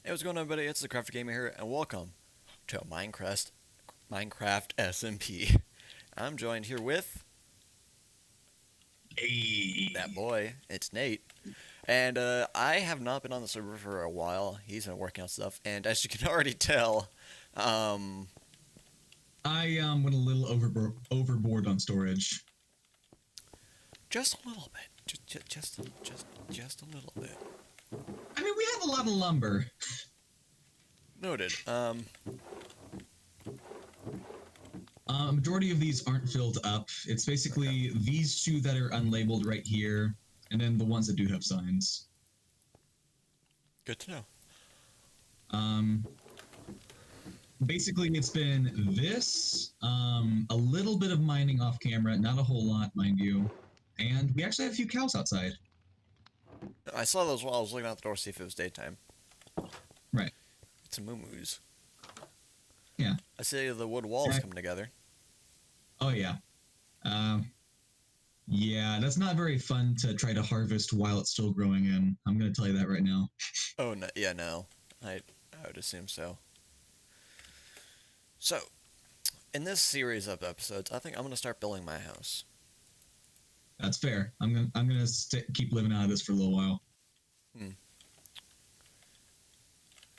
Hey, what's going on, everybody? It's the Crafter Gamer here, and welcome to Minecraft SMP. I'm joined here with that Hey. boy. It's Nate, and I have not been on the server for a while. He's been working on stuff, and as you can already tell, um, I went a little overboard on storage. just a little bit, just a little bit. I mean, we have a lot of lumber. Noted. Majority of these aren't filled up. It's Okay, basically these two that are unlabeled right here, and then the ones that do have signs. good to know. Um, Basically, it's been this, a little bit of mining off camera, not a whole lot, mind you, and we actually have a few cows outside. I saw those while I was looking out the door to see if it was daytime. Right. It's a moo-moos. Yeah. I see the wood walls coming together. Oh yeah. Um, Yeah, that's not very fun to try to harvest while it's still growing in. I'm going to tell you that right now. Oh no, yeah, no, I would assume so. So, in this series of episodes, I think I'm gonna start building my house. That's fair. I'm gonna keep living out of this for a little while. Hmm.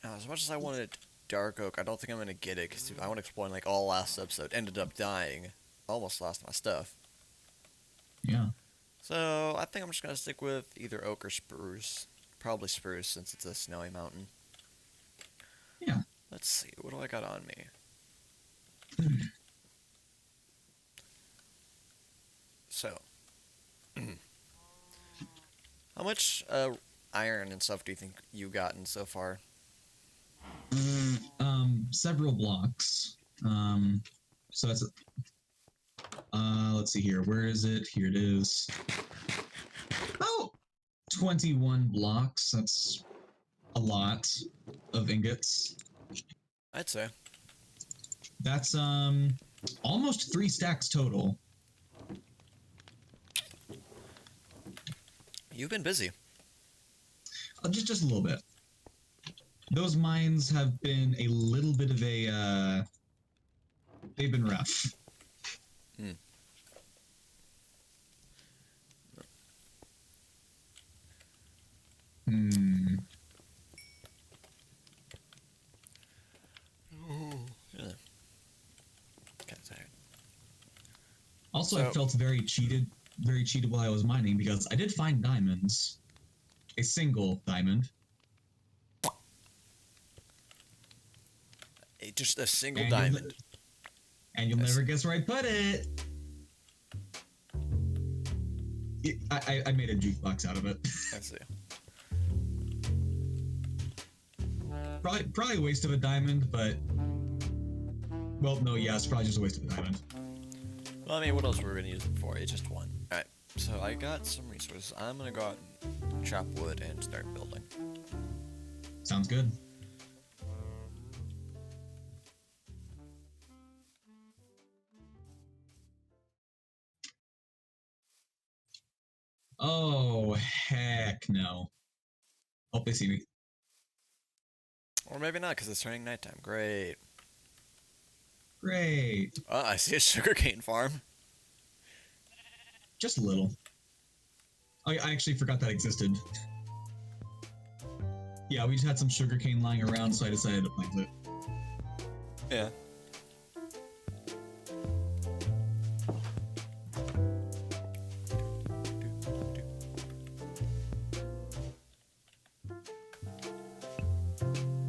Now, as much as I wanted dark oak, I don't think I'm gonna get it because I want to explain like all last episode ended up dying, almost lost my stuff. Yeah. So I think I'm just gonna stick with either oak or spruce. Probably spruce since it's a snowy mountain. Yeah. Let's see, what do I got on me? So, how much iron and stuff do you think you've gotten so far? Several blocks. Um, so that's let's see here. Where is it? Here it is. Oh, 21 blocks. That's a lot of ingots. I'd say. That's almost 3 stacks total. You've been busy. Just a little bit. Those mines have been a little bit of a they've been rough. Hmm. Hmm. Yeah. Kind of tired. Also, I So, felt very cheated while I was mining because I did find diamonds, a single diamond, just a single and you'll diamond. never guess where I put it. I made a jukebox out of it. I see. Probably a waste of a diamond, but well, no, yeah, it's probably just a waste of a diamond. Well, I mean, what else were we gonna use it for? It's just one. Alright, so I got some resources. I'm gonna go out and chop wood and start building. Sounds good. Oh heck no! Hope they see me. Or maybe not, because it's turning nighttime. Great. Great, I see a sugarcane farm. just a little. I actually forgot that existed. Yeah, we just had some sugarcane lying around, so I decided to plant it. Yeah.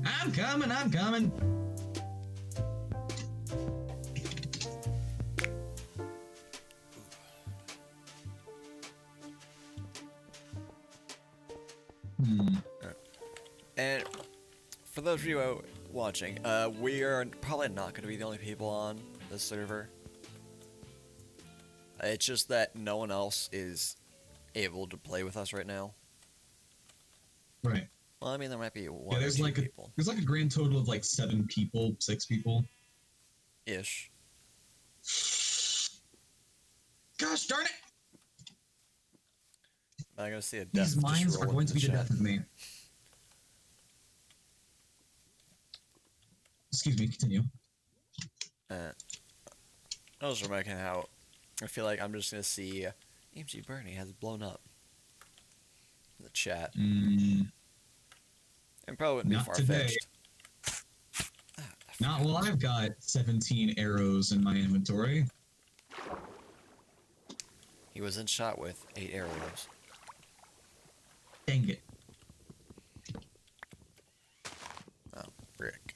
I'm coming, I'm coming. Hmm. And for those of you watching, we are probably not going to be the only people on this server. It's just that no one else is able to play with us right now. Right. Well, I mean, there might be Yeah, one or two people. there's like a grand total of like 7 people, 6 people. Ish. Gosh darn it! I'm gonna see a death These just mines are roll going into to the be the chat. death of me. excuse me, continue. Uh, I was remarking how I feel like I'm just gonna see AMG Bernie has blown up in the chat, Mm, and probably wouldn't be not far today. fetched. Ah, I Not forgot while this. I've got 17 arrows in my inventory. He was in shot with 8 arrows. Dang it. Oh, frick.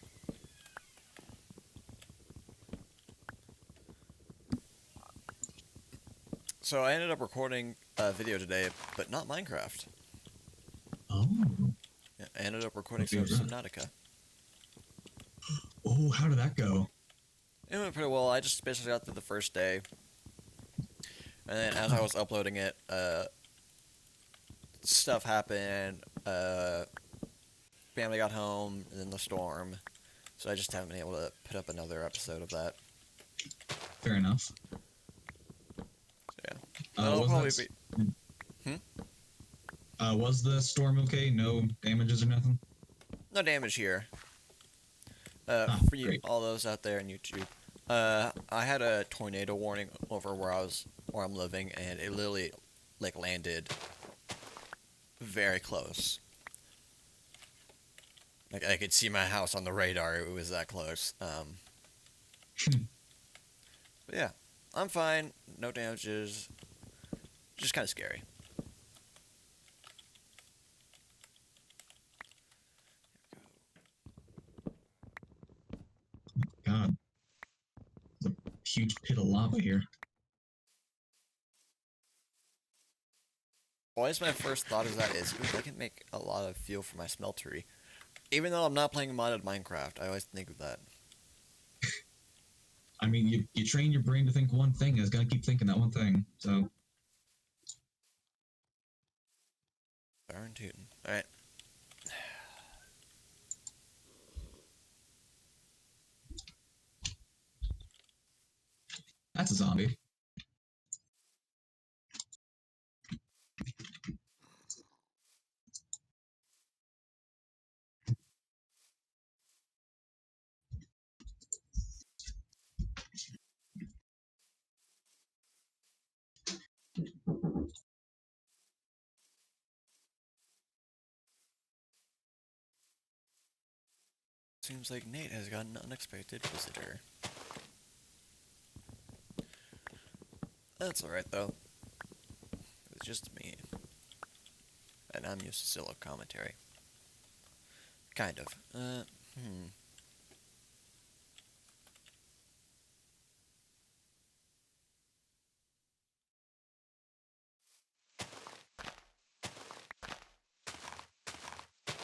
So I ended up recording a video today, but not Minecraft. Oh, Yeah, I ended up recording what some was that? Subnautica. Oh, how did that go? It went pretty well. I just basically got through the first day, and then as I Oh, was uploading it, stuff happened. Family got home, and then the storm. So I just haven't been able to put up another episode of that. fair enough. So yeah, that'll Was probably be. that? Hmm? Was the storm okay? No damages or nothing? No damage here. Ah, For you, great. all those out there on YouTube, I had a tornado warning over where I'm living, and it literally like landed very close. Like I could see my house on the radar. It was that close. But yeah, I'm fine. No damages. Just kind of scary. God, there's a huge pit of lava here. Always my first thought is that ooh, I can make a lot of fuel for my smeltery. Even though I'm not playing modded Minecraft, I always think of that. I mean, you train your brain to think one thing, and it's gonna keep thinking that one thing. So, Darn tootin'. Alright. that's a zombie. Seems like Nate has got an unexpected visitor. That's alright though. It's just me. And I'm used to solo commentary. Kind of. Hmm.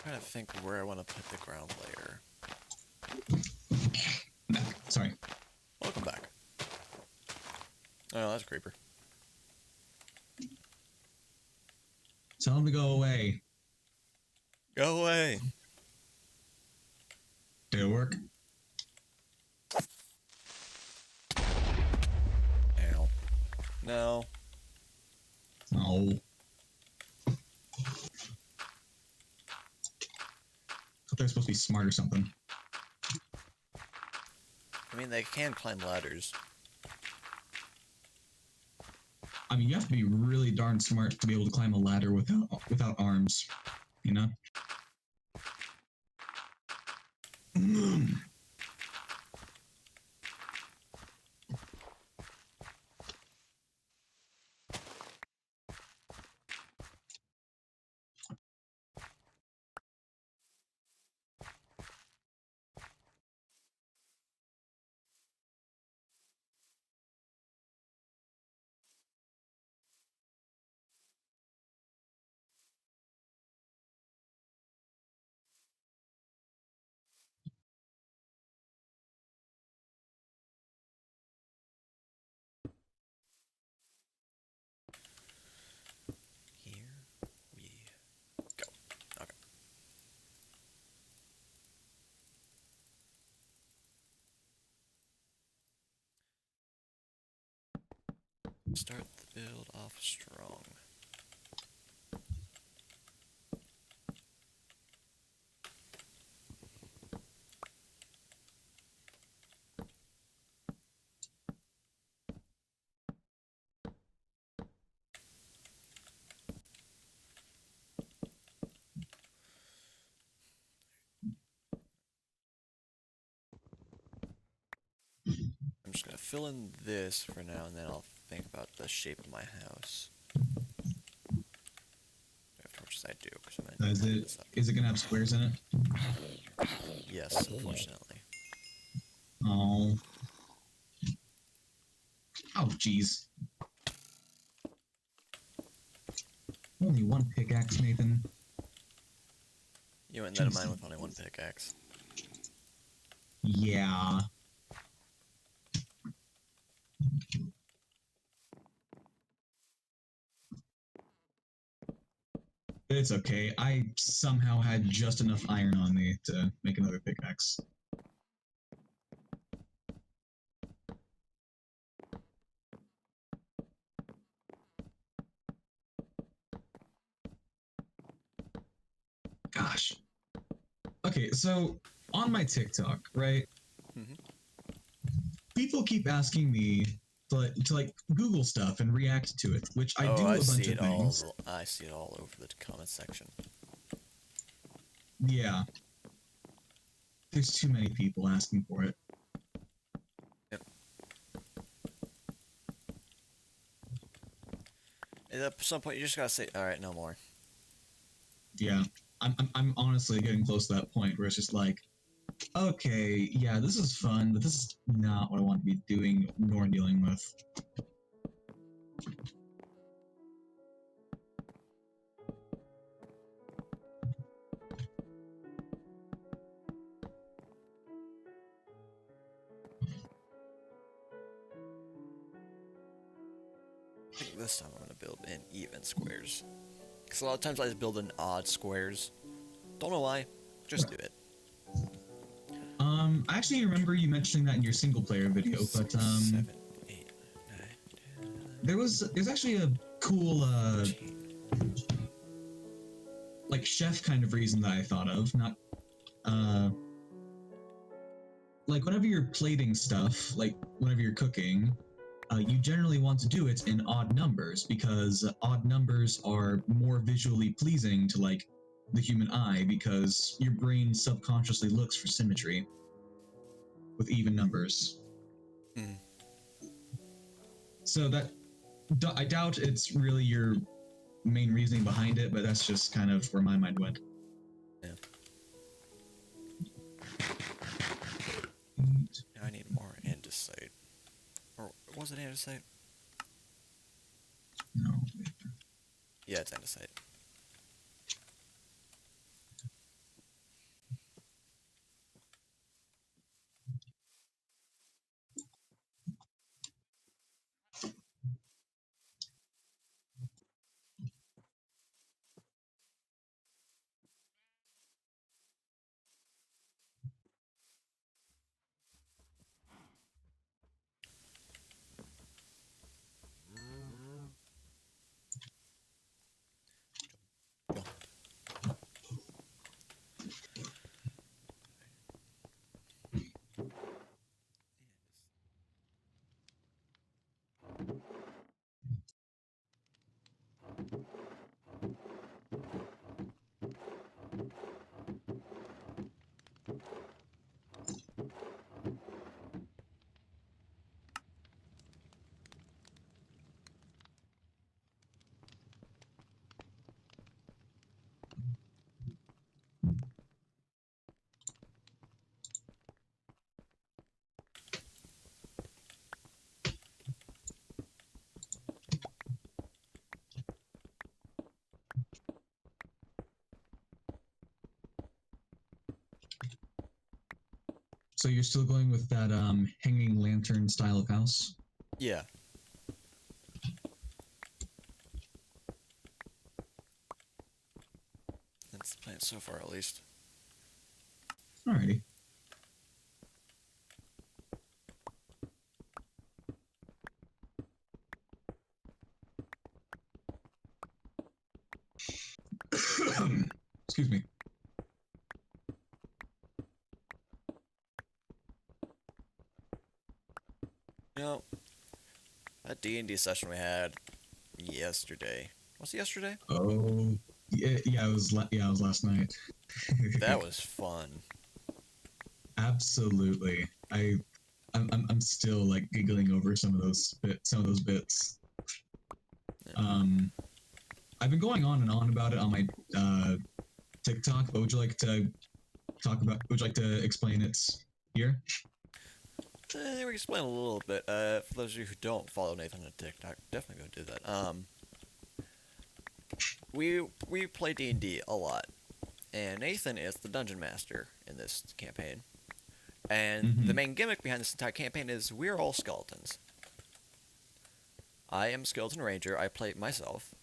Trying to think where I want to put the ground layer. Back. Sorry. Welcome back. Oh, that's a creeper. Tell him to go away. Go away! Did it work? Ow. No. No. Thought they were supposed to be smart or something. I mean, they can climb ladders. I mean, you have to be really darn smart to be able to climb a ladder without arms. You know. Here we go. Okay. Start the build off strong. fill in this for now, and then I'll think about the shape of my house. How much I do, because I'm gonna Is open it this up. is it gonna have squares in it? Yes, unfortunately. Oh. Oh, jeez. Only one pickaxe, Nathan. You went that of mine with only one pickaxe. Yeah. It's okay. I somehow had just enough iron on me to make another pickaxe. Gosh. Okay, so on my TikTok, right? Mm-hmm. People keep asking me to like Google stuff and react to it, which I Oh, I do a see bunch of it all. things. I see it all over the comment section. Yeah, there's too many people asking for it. Yep. And at some point, you just gotta say, "All right, no more." Yeah, I'm honestly getting close to that point where it's just like, okay, yeah, this is fun, but this is not what I want to be doing nor dealing with. I think this time I'm gonna build in even squares. Because a lot of times I just build in odd squares. Don't know why. Just do it. I actually remember you mentioning that in your single player video, but 6, 7, 8, 9, 10, there's actually a cool 14. like chef kind of reason that I thought of, not uh like whenever you're plating stuff, like whenever you're cooking, you generally want to do it in odd numbers because odd numbers are more visually pleasing to like the human eye because your brain subconsciously looks for symmetry with even numbers. Mm. So that I doubt it's really your main reasoning behind it, but that's just kind of where my mind went. Yeah. Eight. Now I need more andesite. Or was it andesite? No. Yeah, it's andesite. Jump. So you're still going with that hanging lantern style of house? Yeah. That's the plan so far, at least. Alrighty. Excuse me. You know, that D&D session we had yesterday. Was it yesterday? Oh, yeah, it was last night. That was fun. Absolutely. I'm still like giggling over some of those bits. Yeah. I've been going on and on about it on my TikTok, but would you like to would you like to explain it here? We can explain a little bit. For those of you who don't follow Nathan on TikTok, definitely go do that. We play D&D a lot, and Nathan is the dungeon master in this campaign. And the Mm-hmm. main gimmick behind this entire campaign is we're all skeletons. I am Skeleton Ranger. I play myself.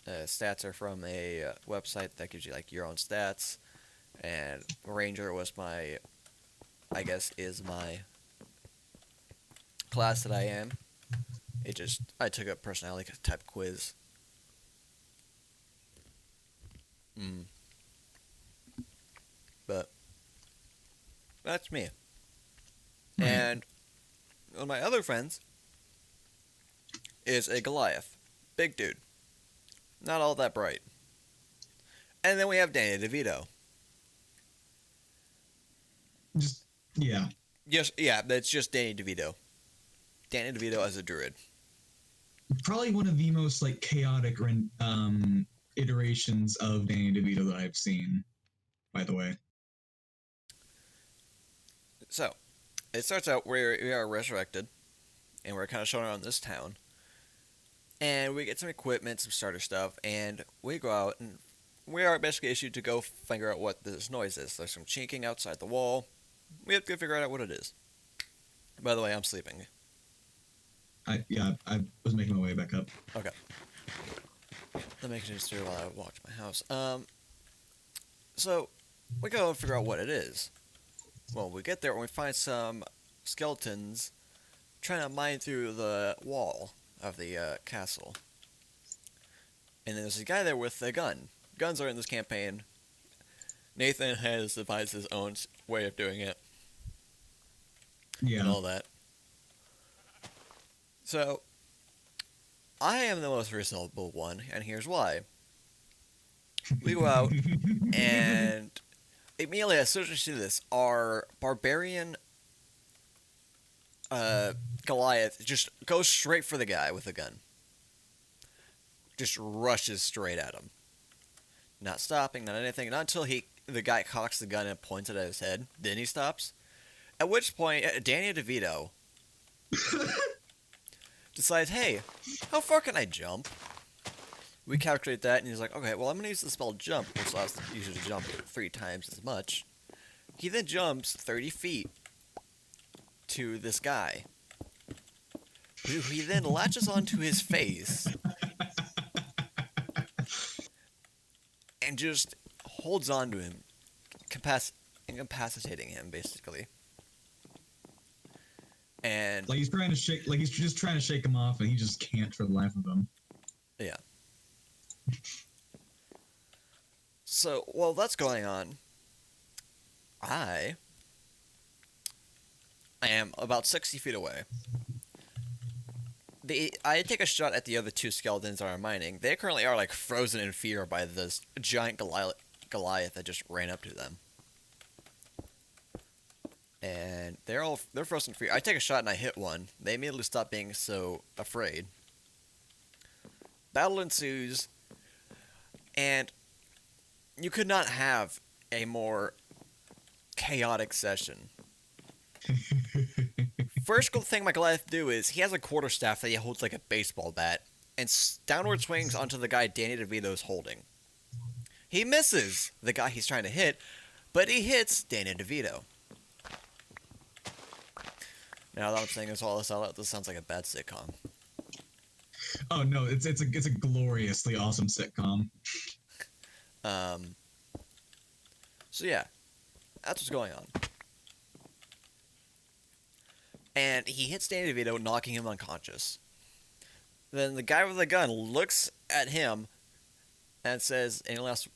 Stats are from a website that gives you like your own stats, and Ranger was my, I guess, is my class that I am. I took a personality type quiz. Mm. But that's me. Right. And one of my other friends is a Goliath. Big dude. Not all that bright. And then we have Danny DeVito. Just yeah. Yeah, that's just Danny DeVito. Danny DeVito as a druid. Probably one of the most like chaotic iterations of Danny DeVito that I've seen. By the way. So, it starts out where we are resurrected, and we're kind of showing around this town. And we get some equipment, some starter stuff, and we go out and we are basically issued to go figure out what this noise is. There's some chinking outside the wall. We have to figure out what it is. By the way, I'm sleeping. I was making my way back up. Okay. Let me continue through while I walk to my house. So we go and figure out what it is. Well, we get there and we find some skeletons trying to mine through the wall of the castle. And there's a guy there with a gun. Guns are in this campaign. Nathan has devised his own way of doing it and Yeah. all that. So, I am the most reasonable one, and here's why. We go out, and immediately as soon as we see this, our barbarian Goliath just goes straight for the guy with a gun. Just rushes straight at him. Not stopping, not anything, not until the guy cocks the gun and points it at his head. Then he stops. At which point, Danny DeVito decides, hey, how far can I jump? We calculate that, and he's like, okay, well, I'm going to use the spell jump, which allows you to jump 3 times as much. He then jumps 30 feet to this guy, who he then latches onto his face and just holds on to him, incapacitating him, basically. And Like he's just trying to shake him off, and he just can't for the life of him. yeah. So while that's going on, I am about 60 feet away. I take a shot at the other 2 skeletons that are mining. They currently are like frozen in fear by this giant Goliath that just ran up to them. And they're frozen in fear. I take a shot and I hit one. They immediately stop being so afraid. Battle ensues, and you could not have a more chaotic session. First thing my Goliath do is he has a quarterstaff that he holds like a baseball bat and downward swings onto the guy Danny DeVito's holding. He misses the guy he's trying to hit, but he hits Danny DeVito. Now that I'm saying all this out loud, this sounds like a bad sitcom. Oh no, it's a gloriously awesome sitcom. So yeah, that's what's going on. And he hits Danny DeVito, knocking him unconscious. Then the guy with the gun looks at him and says, any last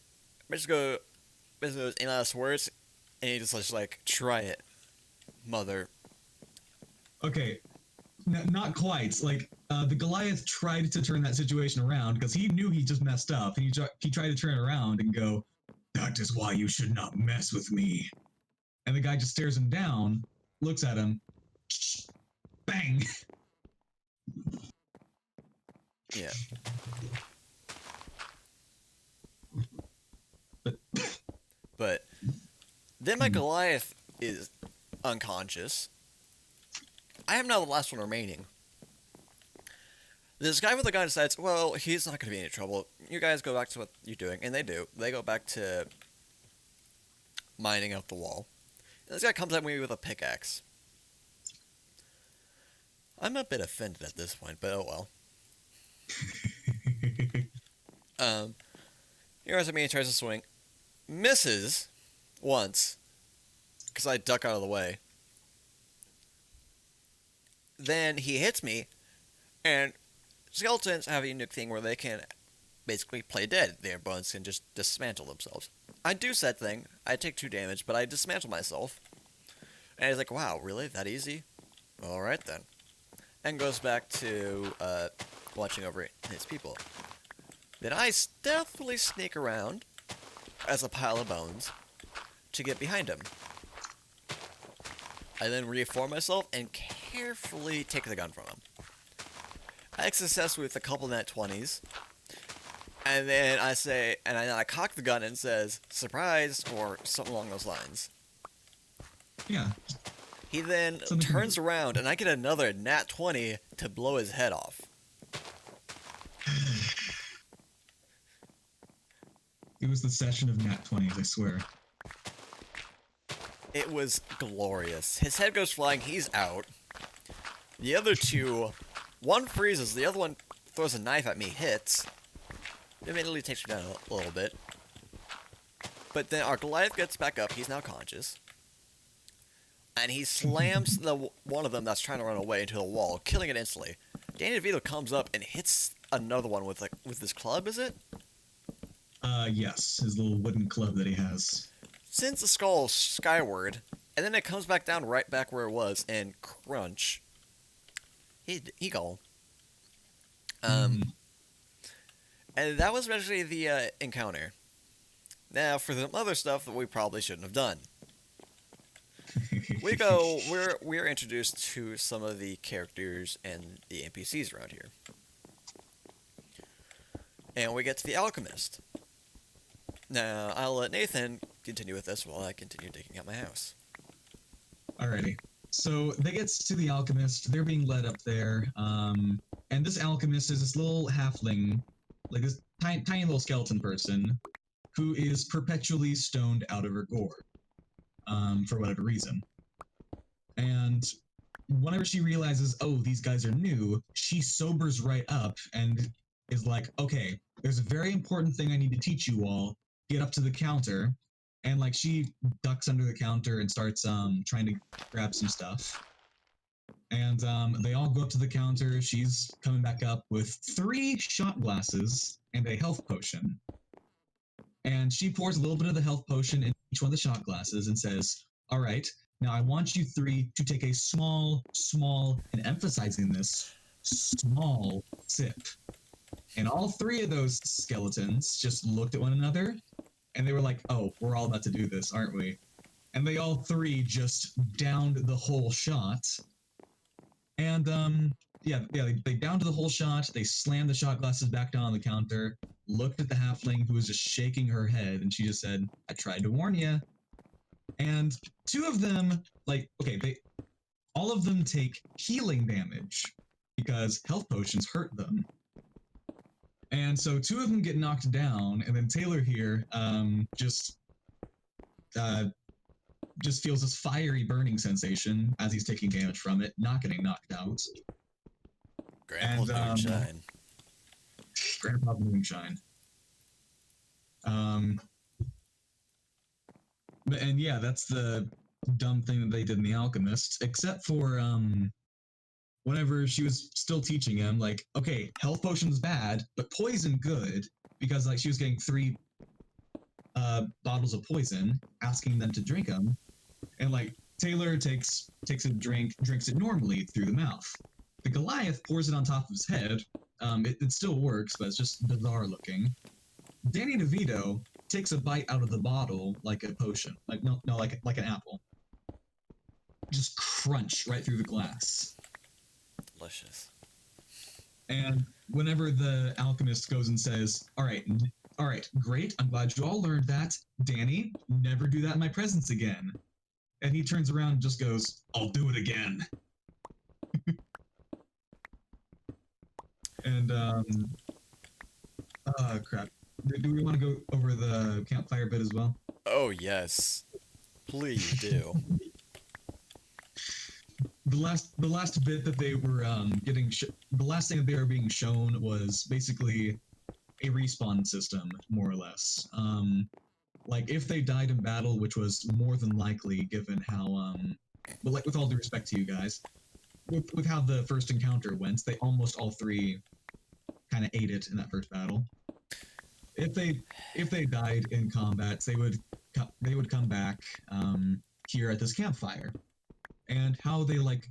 words? And he just like, try it, mother. Okay, not quite. Like the Goliath tried to turn that situation around because he knew he just messed up, and he tried to turn it around and go, "That is why you should not mess with me." And the guy just stares him down, looks at him, bang. Yeah. But But then my Goliath is unconscious. I am now the last one remaining. This guy with the gun decides, well, he's not going to be in any trouble. You guys go back to what you're doing. And they do. They go back to mining up the wall. And this guy comes at me with a pickaxe. I'm a bit offended at this point, but oh well. He runs at me and tries to swing. Misses once, because I duck out of the way. Then he hits me, and skeletons have a unique thing where they can basically play dead. Their bones can just dismantle themselves. I do said thing. I take 2 damage, but I dismantle myself. And he's like, wow, really? That easy? Alright then. And goes back to watching over his people. Then I stealthily sneak around as a pile of bones to get behind him. I then reform myself and carefully take the gun from him. I had success with a couple nat 20s. And then I say, and I cock the gun and says, surprise, or something along those lines. yeah, He then turns around and I get another nat 20 to blow his head off. it was the session of nat 20s, I swear. It was glorious. His head goes flying, he's out. The other 2, one freezes, the other one throws a knife at me, hits. It immediately takes me down a little bit. But then our Goliath gets back up, he's now conscious. And he slams one of them that's trying to run away into the wall, killing it instantly. Danny DeVito comes up and hits another one with this club, is it? Yes, his little wooden club that he has. Sends the skull skyward, and then it comes back down right back where it was, and crunch. He gone. And that was eventually the encounter. Now, for some other stuff that we probably shouldn't have done. We're introduced to some of the characters and the NPCs around here. And we get to the alchemist. Now, I'll let Nathan continue with this while I continue digging out my house. Alrighty. So they get to the alchemist, they're being led up there, and this alchemist is this little halfling, like this tiny little skeleton person, who is perpetually stoned out of her gourd, for whatever reason. And whenever she realizes, oh, these guys are new, she sobers right up and is like, okay, there's a very important thing I need to teach you all. Get up to the counter. And like she ducks under the counter and starts trying to grab some stuff. And they all go up to the counter. She's coming back up with 3 shot glasses and a health potion. And she pours a little bit of the health potion in each one of the shot glasses and says, all right, now I want you 3 to take a small, and emphasizing this, small sip. And all 3 of those skeletons just looked at one another and they were like, oh, we're all about to do this, aren't we? And they all 3 just downed the whole shot. And they downed the whole shot. They slammed the shot glasses back down on the counter, looked at the halfling who was just shaking her head, and she just said, I tried to warn you. And 2 of them, all of them take healing damage because health potions hurt them. And so 2 of them get knocked down, and then Taylor here just feels this fiery burning sensation as he's taking damage from it, not getting knocked out. Grandpa's moonshine. Grandpa's moonshine. And yeah, that's the dumb thing that they did in The Alchemist, except for whenever she was still teaching him, like, okay, health potion's bad, but poison good, because like she was getting 3 bottles of poison, asking them to drink them, and like Taylor takes a drink, drinks it normally through the mouth. The Goliath pours it on top of his head. It still works, but it's just bizarre looking. Danny DeVito takes a bite out of the bottle like a potion, like an apple. Just crunch right through the glass. delicious. And whenever the alchemist goes and says, all right, great, I'm glad you all learned that. Danny, never do that in my presence again. And he turns around and just goes, I'll do it again. And, crap. Do we want to go over the campfire bit as well? Oh, yes. Please do. The last bit that they were the last thing that they were being shown was basically a respawn system, more or less. Like if they died in battle, which was more than likely given how but like with all due respect to you guys, with how the first encounter went, they almost all three kind of ate it in that first battle. If they died in combat, they would come back here at this campfire, and how they like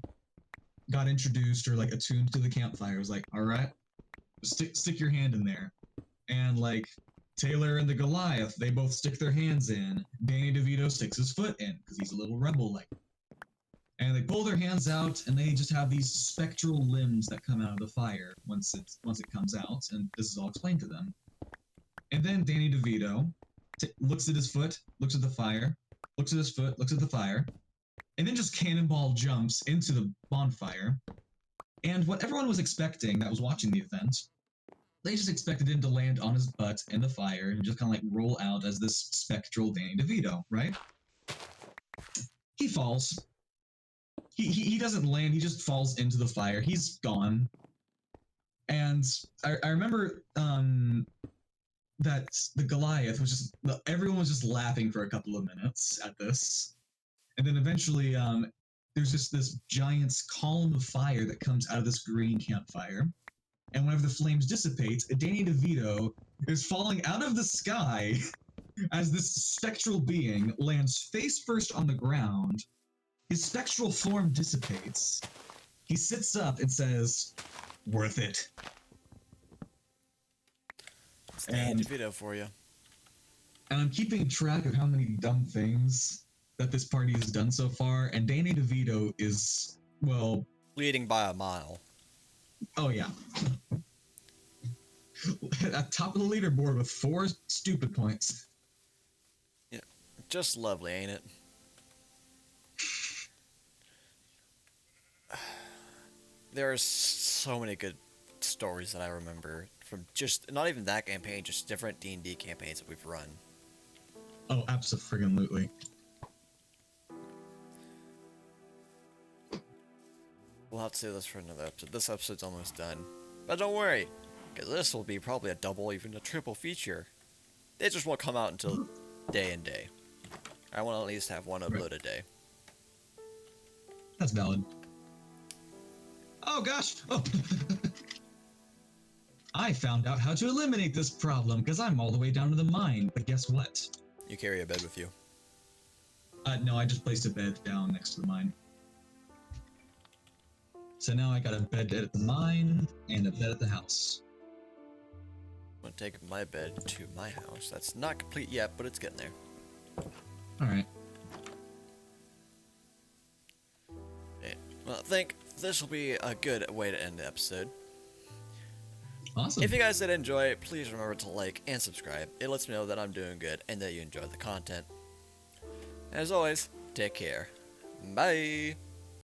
got introduced or like attuned to the campfire was like, all right, stick your hand in there, and like Taylor and the Goliath, they both stick their hands in. Danny DeVito sticks his foot in because he's a little rebel like. And they pull their hands out, and they just have these spectral limbs that come out of the fire once it comes out, and this is all explained to them. And then Danny DeVito looks at his foot, looks at the fire, looks at his foot, looks at the fire, and then just cannonball jumps into the bonfire. And what everyone was expecting that was watching the event, they just expected him to land on his butt in the fire and just kind of like roll out as this spectral Danny DeVito, right? He falls. He doesn't land, he just falls into the fire. He's gone. And I remember that the Goliath was just, everyone was just laughing for a couple of minutes at this. And then eventually there's just this giant column of fire that comes out of this green campfire. And whenever the flames dissipate, Danny DeVito is falling out of the sky as this spectral being lands face first on the ground. His spectral form dissipates. He sits up and says, "Worth it." It's Danny DeVito for you. And I'm keeping track of how many dumb things that this party has done so far, and Danny DeVito is, well... leading by a mile. Oh, yeah. At top of the leaderboard with 4 stupid points. Yeah, just lovely, ain't it? There are so many good stories that I remember from just, not even that campaign, just different D&D campaigns that we've run. Oh, abso-friggin-lutely. We'll have to save this for another episode. This episode's almost done. But don't worry, because this will be probably a double, even a triple feature. They just won't come out until day and day. I want to at least have one upload a day. That's valid. Oh gosh! Oh. I found out how to eliminate this problem because I'm all the way down to the mine. But guess what? You carry a bed with you. No, I just placed a bed down next to the mine. So now I got a bed at the mine and a bed at the house. I'm going to take my bed to my house. That's not complete yet, but it's getting there. Alright. Okay. Well, I think this will be a good way to end the episode. Awesome. If you guys did enjoy it, please remember to like and subscribe. It lets me know that I'm doing good and that you enjoy the content. As always, take care. Bye!